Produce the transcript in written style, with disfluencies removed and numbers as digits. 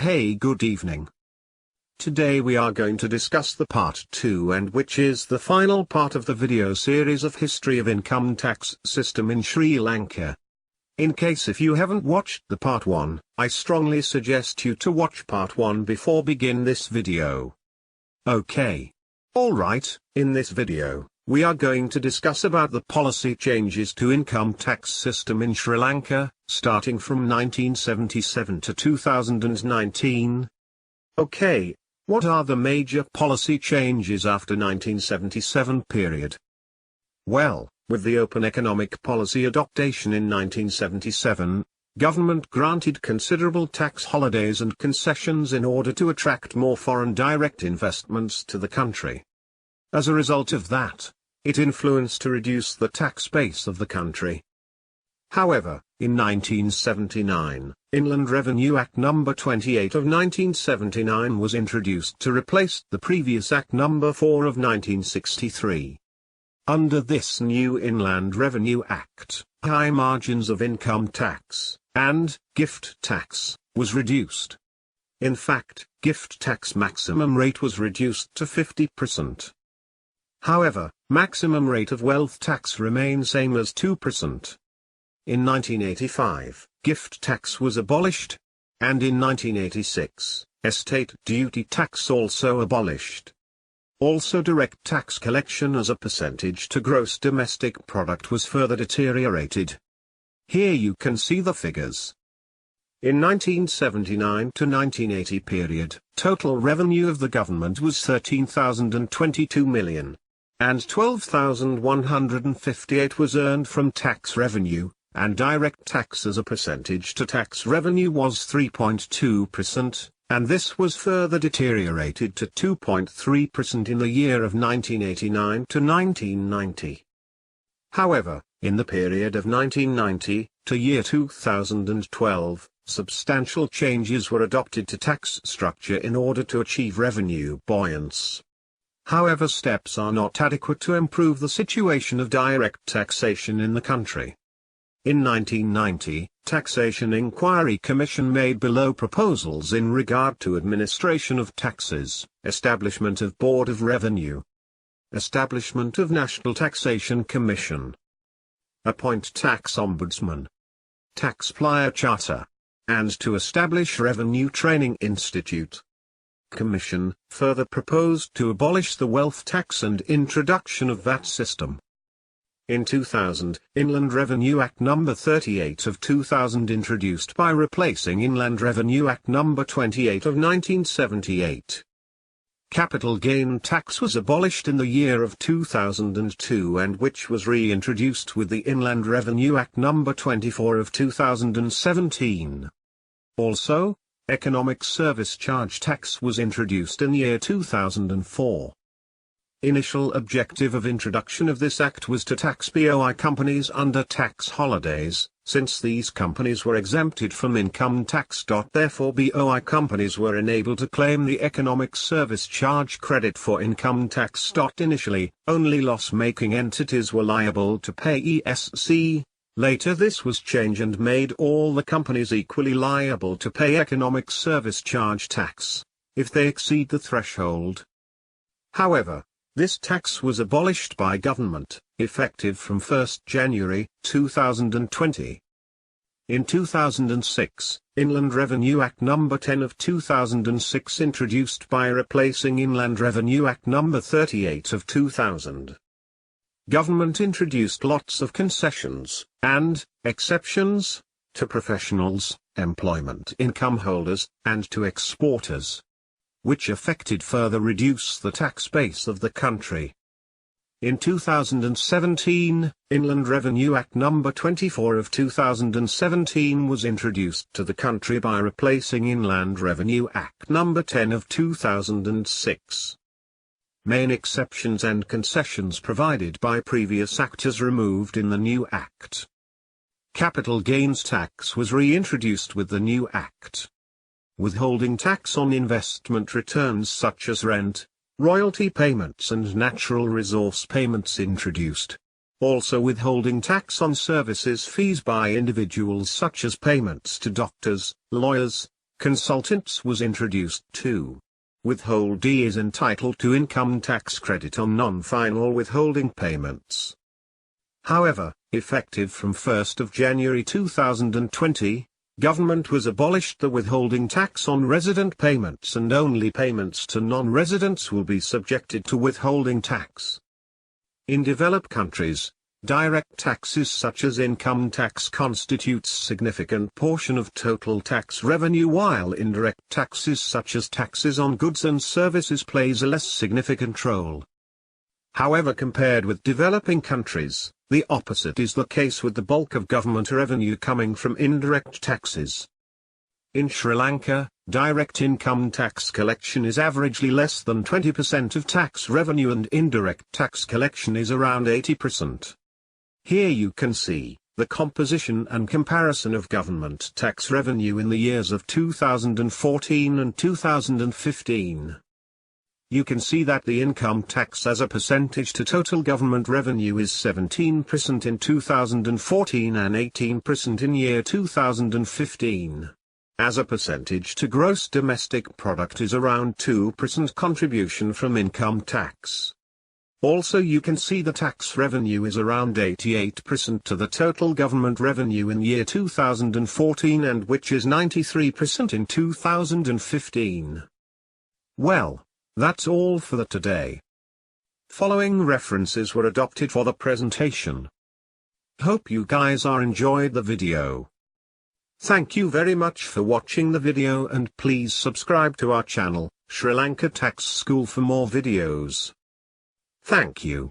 Hey, good evening. Today we are going to discuss the part 2, and which is the final part of the video series of history of income tax system in Sri Lanka. In case if you haven't watched the part 1, I strongly suggest you to watch part 1 before begin this video. Okay. Alright, in this video, we are going to discuss about the policy changes to income tax system in Sri Lanka, starting from 1977 to 2019. Okay, what are the major policy changes after 1977 period? Well, with the open economic policy adoption in 1977, government granted considerable tax holidays and concessions in order to attract more foreign direct investments to the country. As a result of that, it influenced to reduce the tax base of the country. However, in 1979, Inland Revenue Act No. 28 of 1979 was introduced to replace the previous Act No. 4 of 1963. Under this new Inland Revenue Act, high margins of income tax and gift tax was reduced. In fact, gift tax maximum rate was reduced to 50%. However, maximum rate of wealth tax remained same as 2%. In 1985, gift tax was abolished, and in 1986, estate duty tax also abolished. Also, direct tax collection as a percentage to gross domestic product was further deteriorated. Here you can see the figures. In 1979 to 1980 period, total revenue of the government was 13,022 million. And 12,158 was earned from tax revenue, and direct tax as a percentage to tax revenue was 3.2%, and this was further deteriorated to 2.3% in the year of 1989 to 1990. However, in the period of 1990 to year 2012, substantial changes were adopted to tax structure in order to achieve revenue buoyancy. However, steps are not adequate to improve the situation of direct taxation in the country. In 1990, Taxation Inquiry Commission made below proposals in regard to administration of taxes, establishment of Board of Revenue, establishment of National Taxation Commission, appoint tax ombudsman, taxpayer charter, and to establish Revenue Training Institute. Commission further proposed to abolish the wealth tax and introduction of VAT system. In 2000, Inland Revenue Act No. 38 of 2000 introduced by replacing Inland Revenue Act No. 28 of 1978. Capital gain tax was abolished in the year of 2002, and which was reintroduced with the Inland Revenue Act No. 24 of 2017. Also, Economic Service Charge Tax was introduced in the year 2004. Initial objective of introduction of this act was to tax BOI companies under tax holidays, since these companies were exempted from income tax. Therefore, BOI companies were enabled to claim the Economic Service Charge credit for income tax. Initially, only loss-making entities were liable to pay ESC. Later this was changed and made all the companies equally liable to pay economic service charge tax, if they exceed the threshold. However, this tax was abolished by government, effective from 1 January 2020. In 2006, Inland Revenue Act No. 10 of 2006 introduced by replacing Inland Revenue Act No. 38 of 2000. Government introduced lots of concessions and exceptions to professionals, employment income holders, and to exporters, which affected further reduce the tax base of the country. In 2017, Inland Revenue Act No. 24 of 2017 was introduced to the country by replacing Inland Revenue Act No. 10 of 2006. Main exceptions and concessions provided by previous actors removed in the new Act. Capital gains tax was reintroduced with the new Act. Withholding tax on investment returns such as rent, royalty payments and natural resource payments introduced. Also withholding tax on services fees by individuals such as payments to doctors, lawyers, consultants was introduced too. Withholdee is entitled to income tax credit on non-final withholding payments. However, effective from 1st of January 2020, government was abolished the withholding tax on resident payments, and only payments to non-residents will be subjected to withholding tax. In developed countries, direct taxes such as income tax constitutes significant portion of total tax revenue, while indirect taxes such as taxes on goods and services plays a less significant role. However, compared with developing countries, the opposite is the case, with the bulk of government revenue coming from indirect taxes. In Sri Lanka, direct income tax collection is averagely less than 20% of tax revenue, and indirect tax collection is around 80%. Here you can see the composition and comparison of government tax revenue in the years of 2014 and 2015. You can see that the income tax as a percentage to total government revenue is 17% in 2014 and 18% in year 2015. As a percentage to gross domestic product is around 2% contribution from income tax. Also, you can see the tax revenue is around 88% to the total government revenue in year 2014, and which is 93% in 2015. Well, that's all for today. Following references were adopted for the presentation. Hope you guys are enjoyed the video. Thank you very much for watching the video, and please subscribe to our channel, Sri Lanka Tax School, for more videos. Thank you.